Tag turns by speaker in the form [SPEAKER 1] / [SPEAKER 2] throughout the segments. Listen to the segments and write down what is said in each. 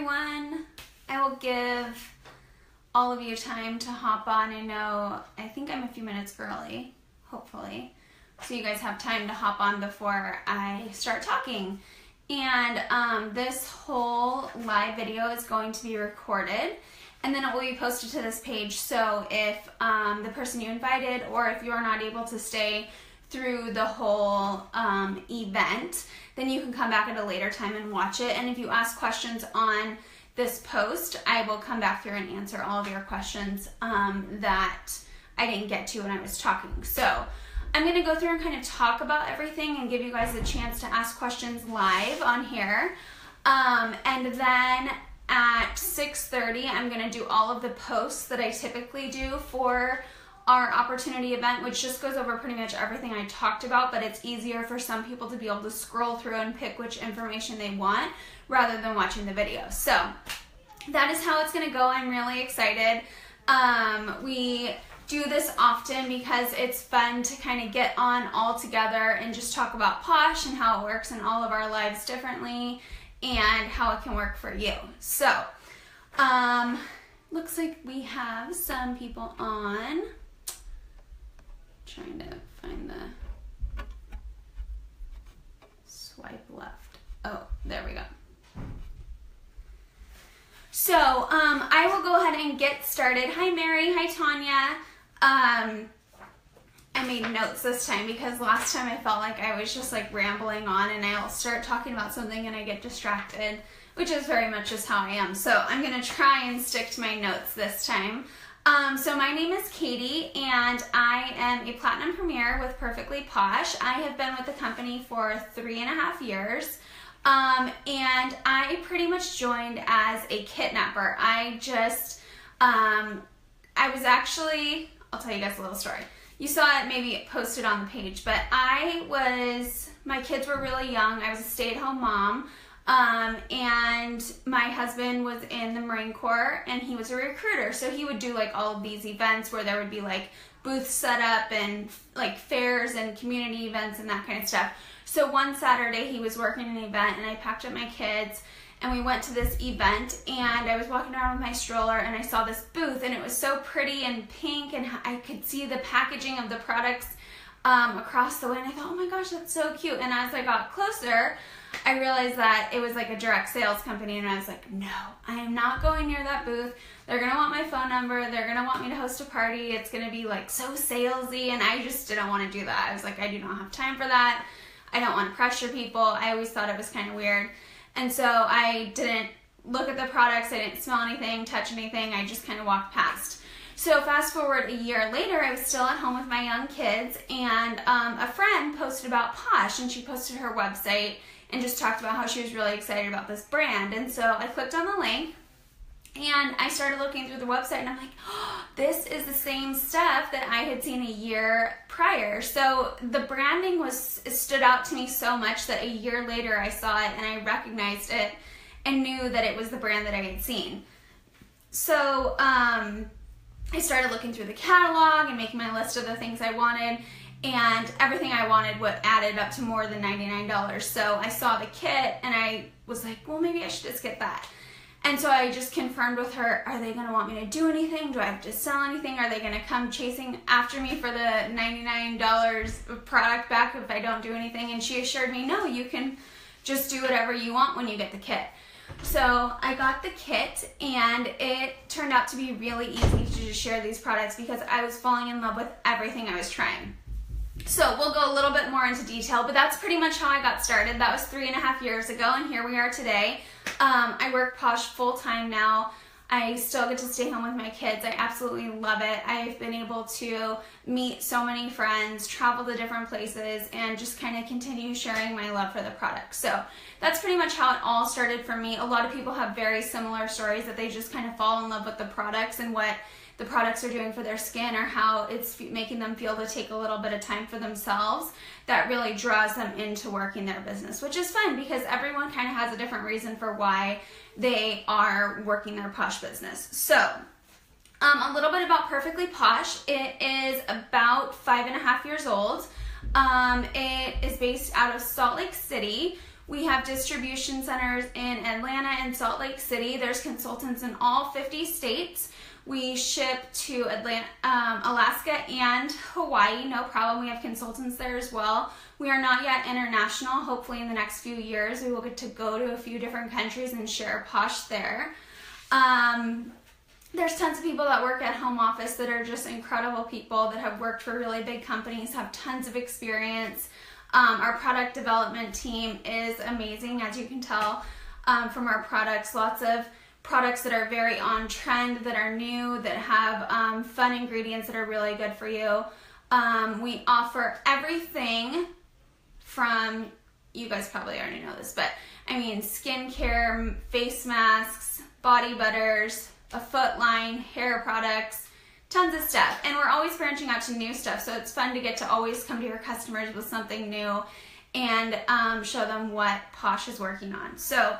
[SPEAKER 1] everyone. I will give all of you time to hop on. I think I'm a few minutes early, hopefully. So you guys have time to hop on before I start talking. And this whole live video is going to be recorded, and then it will be posted to this page. So if the person you invited, or if you're not able to stay through the whole event, then you can come back at a later time and watch it. And if you ask questions on this post, I will come back through and answer all of your questions that I didn't get to when I was talking. So I'm going to go through and kind of talk about everything and give you guys a chance to ask questions live on here. And then at 6:30, I'm going to do all of the posts that I typically do for our opportunity event, which just goes over pretty much everything I talked about, but it's easier for some people to be able to scroll through and pick which information they want rather than watching the video. So that is how it's going to go. I'm really excited. We do this often because it's fun to kind of get on all together and just talk about Posh and how it works in all of our lives differently and how it can work for you. So, looks like we have some people on. Trying to find the swipe left. Oh, there we go. So, I will go ahead and get started. Hi, Mary. Hi, Tanya. I made notes this time because last time I felt like I was just like rambling on, and I'll start talking about something and I get distracted, which is very much just how I am. So I'm going to try and stick to my notes this time. So my name is Katie, and I am a Platinum Premier with Perfectly Posh. I have been with the company for 3.5 years. And I pretty much joined as a kidnapper. I was actually, I'll tell you guys a little story. You saw it maybe posted on the page, but my kids were really young. I was a stay-at-home mom, and my husband was in the Marine Corps, and he was a recruiter. So he would do like all of these events where there would be like booths set up and like fairs and community events and that kind of stuff. So one Saturday he was working an event, and I packed up my kids and we went to this event, and I was walking around with my stroller and I saw this booth, and it was so pretty and pink, and I could see the packaging of the products across the way, and I thought, oh my gosh, that's so cute. And as I got closer, I realized that it was like a direct sales company, and I was like, no, I am not going near that booth. They're going to want my phone number. They're going to want me to host a party. It's going to be like so salesy, and I just didn't want to do that. I was like, I do not have time for that. I don't want to pressure people. I always thought it was kind of weird. And so I didn't look at the products. I didn't smell anything, touch anything. I just kind of walked past. So fast forward a year later, I was still at home with my young kids, and a friend posted about Posh, and she posted her website and just talked about how she was really excited about this brand. And so I clicked on the link, and I started looking through the website, and I'm like, oh, this is the same stuff that I had seen a year prior. So the branding stood out to me so much that a year later I saw it and I recognized it and knew that it was the brand that I had seen. So I started looking through the catalog and making my list of the things I wanted, and everything I wanted added up to more than $99. So I saw the kit and I was like, well, maybe I should just get that. And so I just confirmed with her, are they going to want me to do anything? Do I have to sell anything? Are they going to come chasing after me for the $99 of product back if I don't do anything? And she assured me, no, you can just do whatever you want when you get the kit. So I got the kit, and it turned out to be really easy to just share these products because I was falling in love with everything I was trying. So we'll go a little bit more into detail, but that's pretty much how I got started. That was 3.5 years ago, and here we are today. I work Posh full-time now. I still get to stay home with my kids. I absolutely love it. I've been able to meet so many friends, travel to different places, and just kind of continue sharing my love for the product. So that's pretty much how it all started for me. A lot of people have very similar stories, that they just kind of fall in love with the products and what the products are doing for their skin, or how it's making them feel to take a little bit of time for themselves. That really draws them into working their business, which is fun because everyone kind of has a different reason for why they are working their Posh business. So a little bit about Perfectly Posh. It is about 5.5 years old. It is based out of Salt Lake City. We have distribution centers in Atlanta and Salt Lake City. There's consultants in all 50 states. We ship to Atlanta, Alaska and Hawaii, no problem. We have consultants there as well. We are not yet international. Hopefully in the next few years we will get to go to a few different countries and share Posh there. There's tons of people that work at home office that are just incredible people that have worked for really big companies, have tons of experience. Our product development team is amazing, as you can tell from our products. Lots of products that are very on trend, that are new, that have fun ingredients that are really good for you. We offer everything from, you guys probably already know this, but I mean skincare, face masks, body butters, a foot line, hair products, tons of stuff. And we're always branching out to new stuff, so it's fun to get to always come to your customers with something new and show them what Posh is working on. So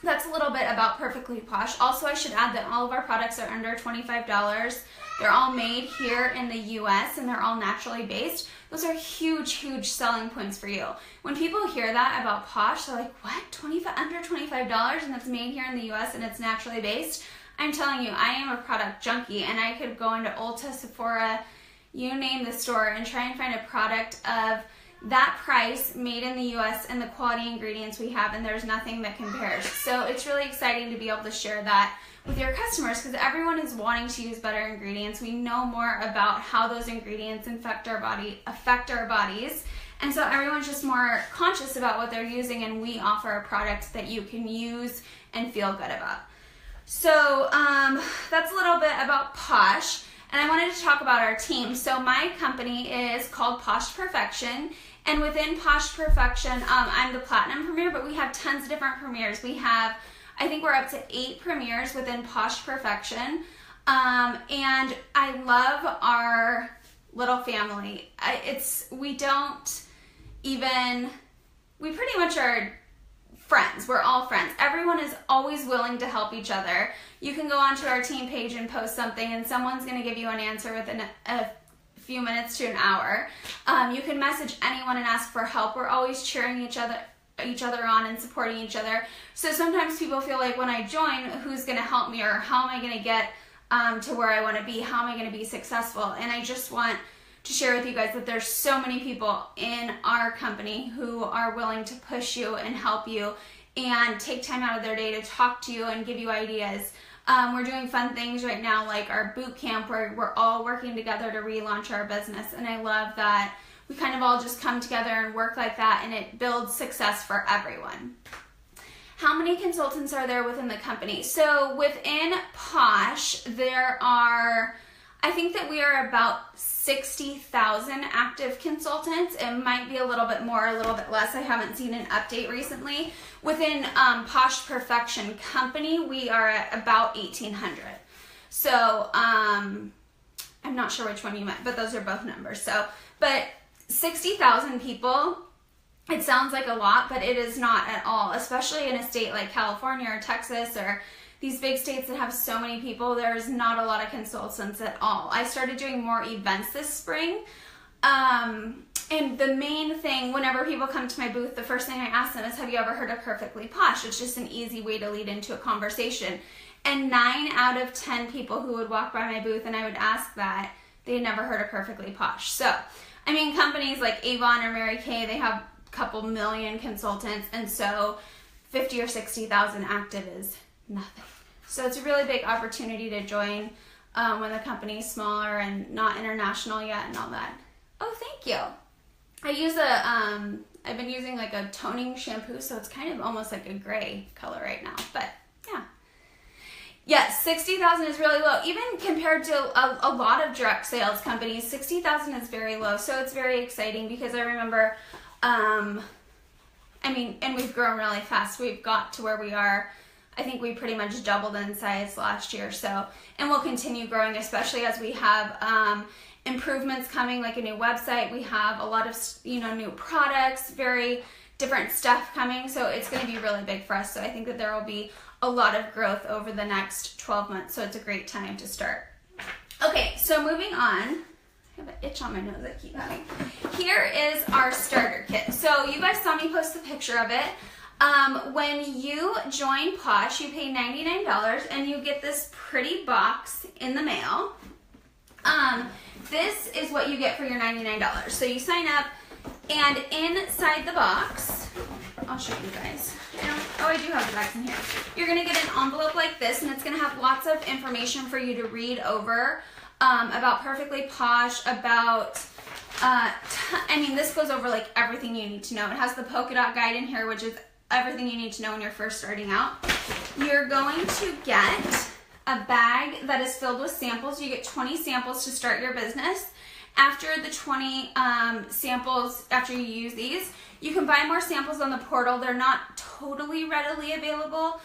[SPEAKER 1] that's a little bit about Perfectly Posh. Also, I should add that all of our products are under $25. They're all made here in the US and they're all naturally based. Those are huge, huge selling points for you. When people hear that about Posh, they're like, what? Under $25 and it's made here in the US and it's naturally based? I'm telling you, I am a product junkie and I could go into Ulta, Sephora, you name the store, and try and find a product of that price made in the US and the quality ingredients we have, and there's nothing that compares. So it's really exciting to be able to share that with your customers because everyone is wanting to use better ingredients. We know more about how those ingredients affect our bodies. And so everyone's just more conscious about what they're using, and we offer a product that you can use and feel good about. So that's a little bit about Posh, and I wanted to talk about our team. So my company is called Posh Perfection, and within Posh Perfection, I'm the Platinum Premier, but we have tons of different premiers. We have, I think we're up to 8 premiers within Posh Perfection, and I love our little family. We pretty much are friends. We're all friends. Everyone is always willing to help each other. You can go onto our team page and post something and someone's going to give you an answer within a few minutes to an hour. You can message anyone and ask for help. We're always cheering each other on and supporting each other. So sometimes people feel like when I join, who's going to help me, or how am I going to get to where I want to be? How am I going to be successful? And I just want to share with you guys that there's so many people in our company who are willing to push you and help you and take time out of their day to talk to you and give you ideas. We're doing fun things right now, like our boot camp, where we're all working together to relaunch our business, and I love that we kind of all just come together and work like that, and it builds success for everyone. How many consultants are there within the company? So within Posh, I think that we are about 60,000 active consultants. It might be a little bit more, a little bit less. I haven't seen an update recently. Within Posh Perfection Company, we are at about 1,800. So I'm not sure which one you meant, but those are both numbers. But 60,000 people, it sounds like a lot, but it is not at all, especially in a state like California or Texas or these big states that have so many people. There's not a lot of consultants at all. I started doing more events this spring. And the main thing, whenever people come to my booth, the first thing I ask them is, have you ever heard of Perfectly Posh? It's just an easy way to lead into a conversation. And 9 out of 10 people who would walk by my booth and I would ask that, they had never heard of Perfectly Posh. So, I mean, companies like Avon or Mary Kay, they have a couple million consultants, and so 50 or 60,000 active is nothing. So it's a really big opportunity to join when the company's smaller and not international yet and all that. Oh, thank you. I've been using like a toning shampoo, so it's kind of almost like a gray color right now, but yeah. Yes, 60,000 is really low. Even compared to a lot of direct sales companies, 60,000 is very low. So it's very exciting because I remember, and we've grown really fast. We've got to where we are. I think we pretty much doubled in size last year. So, and we'll continue growing, especially as we have improvements coming, like a new website. We have a lot of, new products, very different stuff coming. So it's going to be really big for us. So I think that there will be a lot of growth over the next 12 months. So it's a great time to start. Okay, so moving on. I have an itch on my nose I keep having. Here is our starter kit. So you guys saw me post the picture of it. When you join Posh, you pay $99 and you get this pretty box in the mail. This is what you get for your $99. So you sign up, and inside the box, I'll show you guys. I do have the bags in here. You're going to get an envelope like this, and it's going to have lots of information for you to read over about Perfectly Posh, about, this goes over like everything you need to know. It has the polka dot guide in here, which is everything you need to know when you're first starting out. You're going to get a bag that is filled with samples. You get 20 samples to start your business. After the 20 samples, after you use these, you can buy more samples on the portal. They're not totally readily available.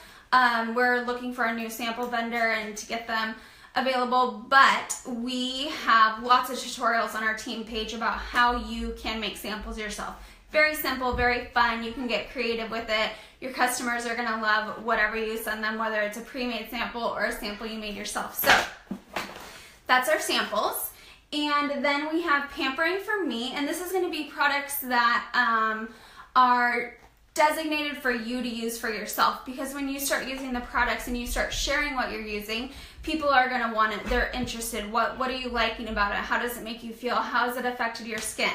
[SPEAKER 1] We're looking for a new sample vendor and to get them available, but we have lots of tutorials on our team page about how you can make samples yourself. Very simple, very fun. You can get creative with it. Your customers are going to love whatever you send them, whether it's a pre-made sample or a sample you made yourself. So that's our samples. And then we have Pampering for Me, and this is going to be products that are designated for you to use for yourself, because when you start using the products and you start sharing what you're using, people are going to want it. They're interested. What are you liking about it? How does it make you feel? How has it affected your skin?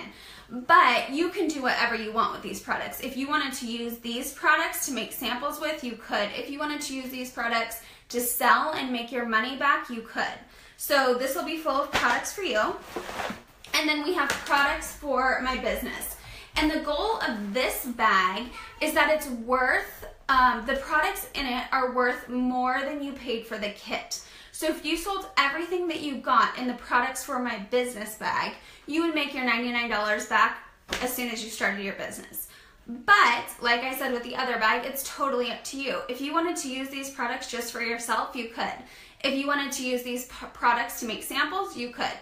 [SPEAKER 1] But you can do whatever you want with these products. If you wanted to use these products to make samples with, you could. If you wanted to use these products to sell and make your money back, you could. So this will be full of products for you. And then we have products for my business. And the goal of this bag is that it's worth, the products in it are worth more than you paid for the kit. So if you sold everything that you got in the products for my business bag, you would make your $99 back as soon as you started your business. But like I said with the other bag, it's totally up to you. If you wanted to use these products just for yourself, you could. If you wanted to use these products to make samples, you could.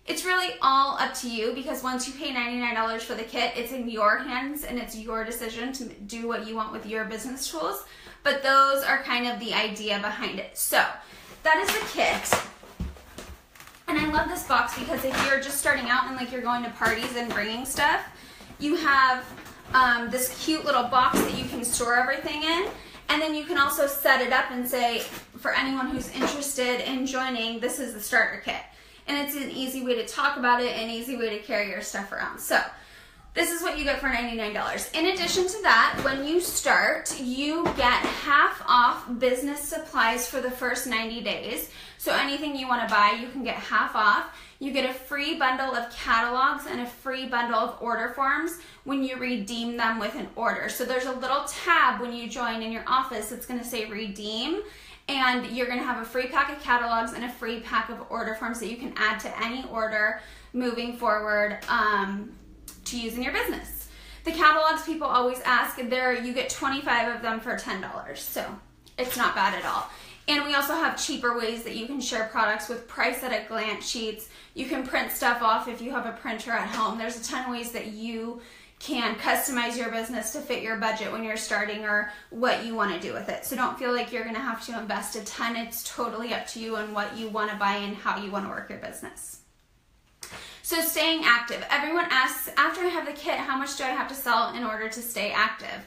[SPEAKER 1] It's really all up to you, because once you pay $99 for the kit, it's in your hands and it's your decision to do what you want with your business tools. But those are kind of the idea behind it. So that is the kit. And I love this box because if you're just starting out and like you're going to parties and bringing stuff, you have this cute little box that you can store everything in. And then you can also set it up and say, for anyone who's interested in joining, this is the starter kit. And it's an easy way to talk about it, an easy way to carry your stuff around. So this is what you get for $99. In addition to that, when you start, you get half off business supplies for the first 90 days. So anything you want to buy, you can get half off. You get a free bundle of catalogs and a free bundle of order forms when you redeem them with an order. So there's a little tab when you join in your office that's going to say redeem. And you're going to have a free pack of catalogs and a free pack of order forms that you can add to any order moving forward to use in your business. The catalogs, people always ask, you get 25 of them for $10. So it's not bad at all. And we also have cheaper ways that you can share products with price at a glance sheets. You can print stuff off if you have a printer at home. There's a ton of ways that you can customize your business to fit your budget when you're starting or what you want to do with it. So don't feel like you're going to have to invest a ton. It's totally up to you and what you want to buy and how you want to work your business. So staying active. Everyone asks, after I have the kit, how much do I have to sell in order to stay active?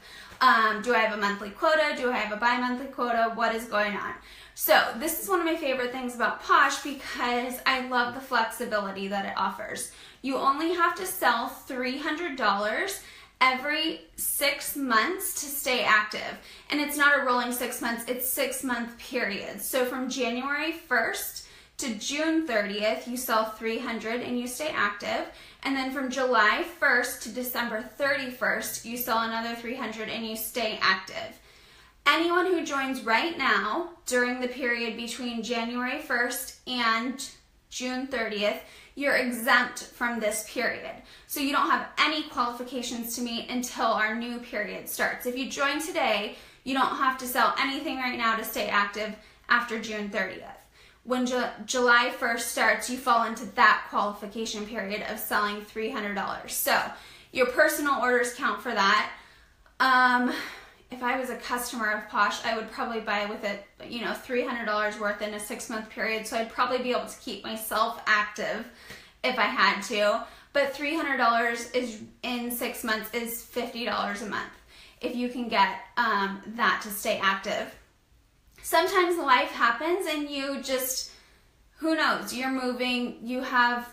[SPEAKER 1] Do I have a monthly quota? Do I have a bi-monthly quota? What is going on? So this is one of my favorite things about Posh because I love the flexibility that it offers. You only have to sell $300 every 6 months to stay active. And it's not a rolling 6 months, it's 6-month periods. So from January 1st to June 30th, you sell $300 and you stay active. And then from July 1st to December 31st, you sell another $300 and you stay active. Anyone who joins right now during the period between January 1st and June 30th, you're exempt from this period. So you don't have any qualifications to meet until our new period starts. If you join today, you don't have to sell anything right now to stay active after June 30th. When July 1st starts, you fall into that qualification period of selling $300. So your personal orders count for that. If I was a customer of Posh, I would probably buy with it, $300 worth in a 6-month period. So I'd probably be able to keep myself active if I had to. but $300 is in 6 months is $50 a month if you can get that to stay active. Sometimes life happens and you just, who knows, you're moving, you have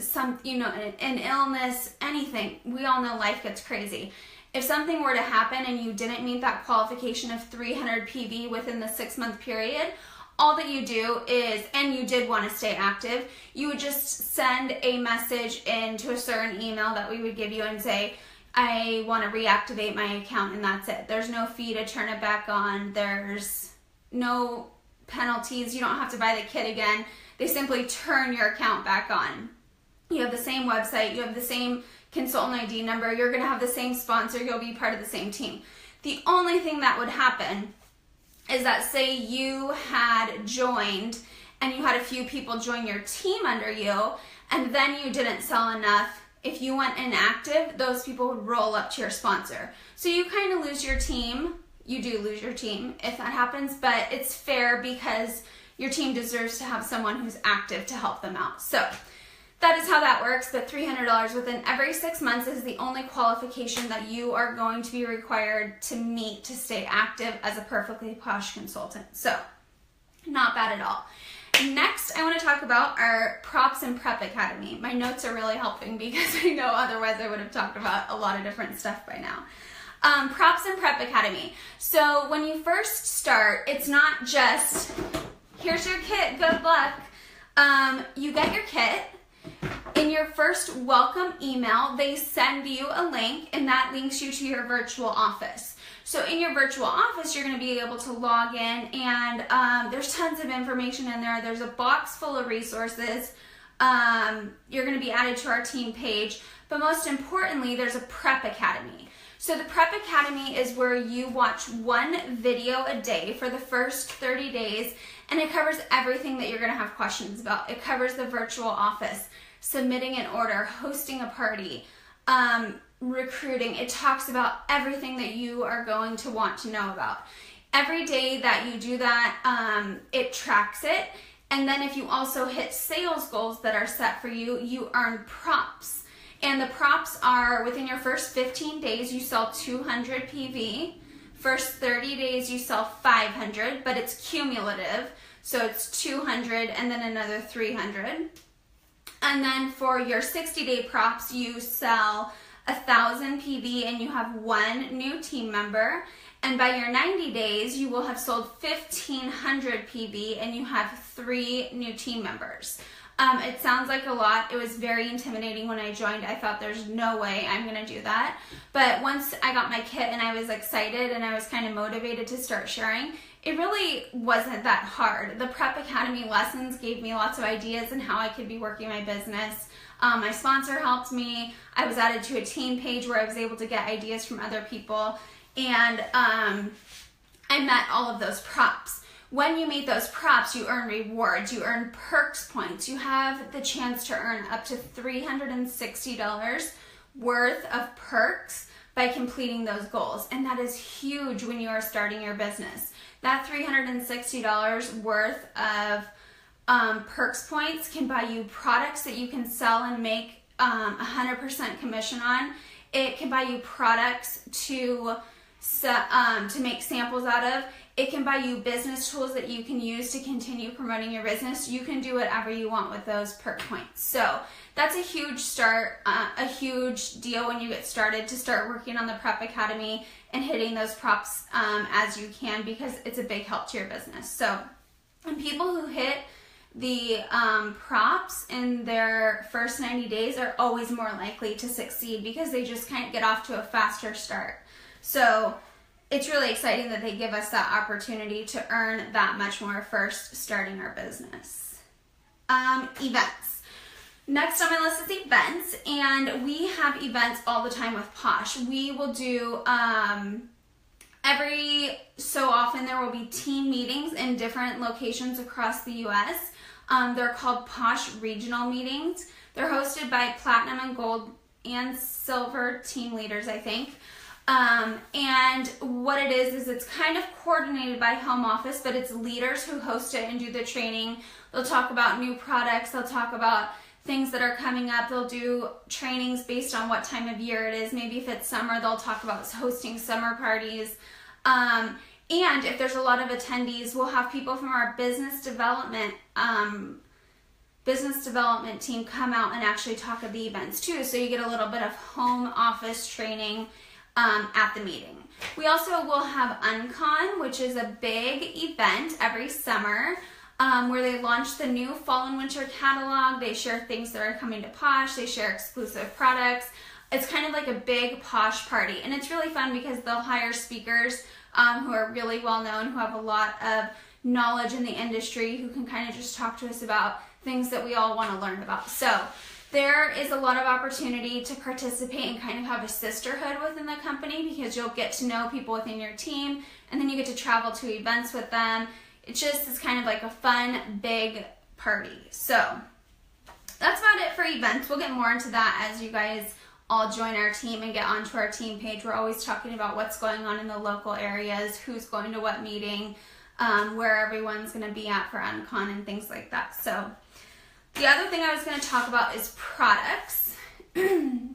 [SPEAKER 1] some, an illness, anything. We all know life gets crazy. If something were to happen and you didn't meet that qualification of 300 PV within the 6-month period, all that you do is, and you did want to stay active, you would just send a message into a certain email that we would give you and say, I want to reactivate my account, and that's it. There's no fee to turn it back on. There's no penalties. You don't have to buy the kit again. They simply turn your account back on. You have the same website. You have the same consultant ID number. You're going to have the same sponsor. You'll be part of the same team. The only thing that would happen is that, say you had joined and you had a few people join your team under you, and then you didn't sell enough. If you went inactive, those people would roll up to your sponsor. So you kind of lose your team. You do lose your team if that happens, but it's fair because your team deserves to have someone who's active to help them out. So that is how that works, but $300 within every 6 months is the only qualification that you are going to be required to meet to stay active as a Perfectly Posh consultant. So, not bad at all. Next, I want to talk about our Props and Prep Academy. My notes are really helping because I know otherwise I would have talked about a lot of different stuff by now. Props and Prep Academy. So when you first start, it's not just, here's your kit, good luck. You get your kit. In your first welcome email, they send you a link, and that links you to your virtual office. So in your virtual office, you're going to be able to log in, and there's tons of information in there. There's a box full of resources. You're going to be added to our team page, but most importantly, there's a Prep Academy. So the Prep Academy is where you watch one video a day for the first 30 days, and it covers everything that you're going to have questions about. It covers the virtual office, submitting an order, hosting a party, recruiting. It talks about everything that you are going to want to know about. Every day that you do that, it tracks it. And then if you also hit sales goals that are set for you, you earn props. And the props are, within your first 15 days, you sell 200 PV. First 30 days, you sell 500, but it's cumulative. So it's 200 and then another 300. And then for your 60-day props, you sell 1,000 PV and you have 1 new team member. And by your 90 days, you will have sold 1,500 PV and you have 3 new team members. It sounds like a lot. It was very intimidating when I joined. I thought there's no way I'm going to do that. But once I got my kit and I was excited and I was kind of motivated to start sharing, it really wasn't that hard. The Prep Academy lessons gave me lots of ideas on how I could be working my business. My sponsor helped me. I was added to a team page where I was able to get ideas from other people. And I met all of those props. When you meet those props, you earn rewards, you earn perks points. You have the chance to earn up to $360 worth of perks by completing those goals. And that is huge when you are starting your business. That $360 worth of perks points can buy you products that you can sell and make 100% commission on. It can buy you products to make samples out of. It can buy you business tools that you can use to continue promoting your business. You can do whatever you want with those perk points. So that's a huge start, a huge deal when you get started to start working on the Prep Academy and hitting those props as you can, because it's a big help to your business. So, and people who hit the props in their first 90 days are always more likely to succeed because they just kind of get off to a faster start. So it's really exciting that they give us that opportunity to earn that much more first starting our business. Events. Next on my list is events, and we have events all the time with Posh. We will do, every so often there will be team meetings in different locations across the U.S. They're called Posh Regional Meetings. They're hosted by Platinum and Gold and Silver team leaders, I think. And what it is it's kind of coordinated by home office, but it's leaders who host it and do the training. They'll talk about new products. They'll talk about things that are coming up. They'll do trainings based on what time of year it is. Maybe if it's summer, they'll talk about hosting summer parties. And if there's a lot of attendees, we'll have people from our business development team come out and actually talk at the events too. So you get a little bit of home office training at the meeting. We also will have Uncon, which is a big event every summer where they launch the new fall and winter catalog. They share things that are coming to Posh. They share exclusive products. It's kind of like a big Posh party, and it's really fun because they'll hire speakers who are really well known, who have a lot of knowledge in the industry, who can kind of just talk to us about things that we all want to learn about. So there is a lot of opportunity to participate and kind of have a sisterhood within the company, because you'll get to know people within your team, and then you get to travel to events with them. It just is kind of like a fun, big party. So that's about it for events. We'll get more into that as you guys all join our team and get onto our team page. We're always talking about what's going on in the local areas, who's going to what meeting, where everyone's going to be at for Uncon and things like that. So the other thing I was going to talk about is products. The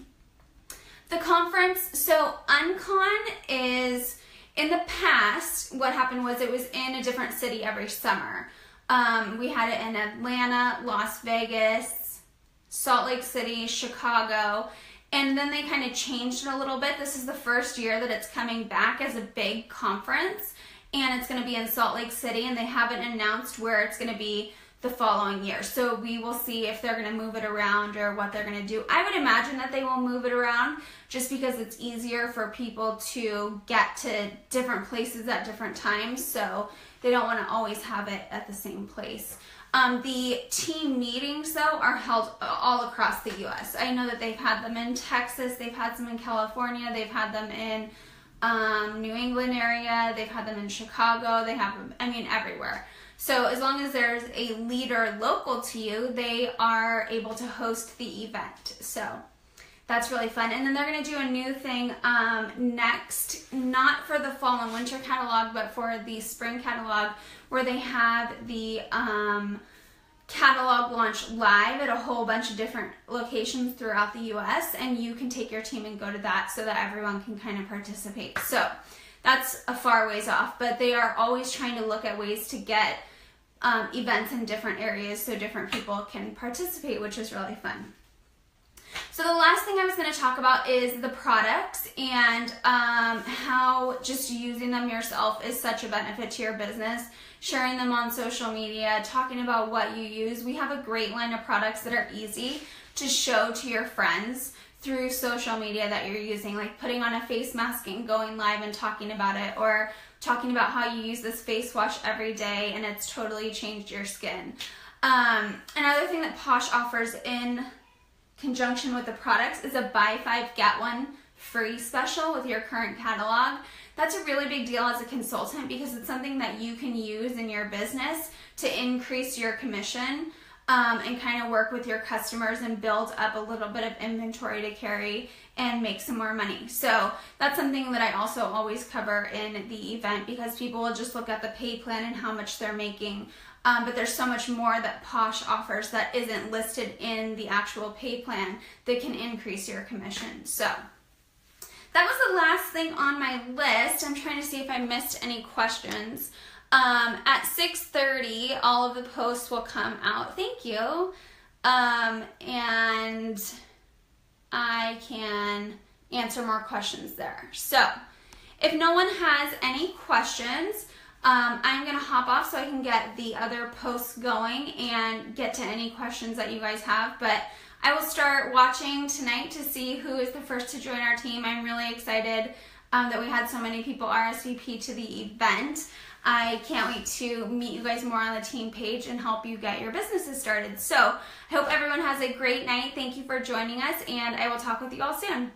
[SPEAKER 1] conference, so Uncon is, in the past, what happened was it was in a different city every summer. We had it in Atlanta, Las Vegas, Salt Lake City, Chicago, and then they kind of changed it a little bit. This is the first year that it's coming back as a big conference, and it's going to be in Salt Lake City, and they haven't announced where it's going to be the following year. So we will see if they're going to move it around or what they're going to do. I would imagine that they will move it around just because it's easier for people to get to different places at different times, so they don't want to always have it at the same place. The team meetings, though, are held all across the U.S. I know that they've had them in Texas, they've had some in California, they've had them in New England area, they've had them in Chicago, they have them, I mean, everywhere. So as long as there's a leader local to you, they are able to host the event. So that's really fun. And then they're going to do a new thing next, not for the fall and winter catalog, but for the spring catalog, where they have the catalog launch live at a whole bunch of different locations throughout the U.S., and you can take your team and go to that so that everyone can kind of participate. So that's a far ways off, but they are always trying to look at ways to get events in different areas so different people can participate, which is really fun. So the last thing I was going to talk about is the products and how just using them yourself is such a benefit to your business. Sharing them on social media, talking about what you use. We have a great line of products that are easy to show to your friends through social media that you're using, like putting on a face mask and going live and talking about it, or talking about how you use this face wash every day and it's totally changed your skin. Another thing that Posh offers in conjunction with the products is a buy 5 get 1 free special with your current catalog. That's a really big deal as a consultant because it's something that you can use in your business to increase your commission and kind of work with your customers and build up a little bit of inventory to carry and make some more money. So that's something that I also always cover in the event, because people will just look at the pay plan and how much they're making. But there's so much more that Posh offers that isn't listed in the actual pay plan that can increase your commission. So that was the last thing on my list. I'm trying to see if I missed any questions. At 6:30, all of the posts will come out. Thank you. And I can answer more questions there. So if no one has any questions, I'm going to hop off so I can get the other posts going and get to any questions that you guys have. But I will start watching tonight to see who is the first to join our team. I'm really excited that we had so many people RSVP to the event. I can't wait to meet you guys more on the team page and help you get your businesses started. So I hope everyone has a great night. Thank you for joining us, and I will talk with you all soon.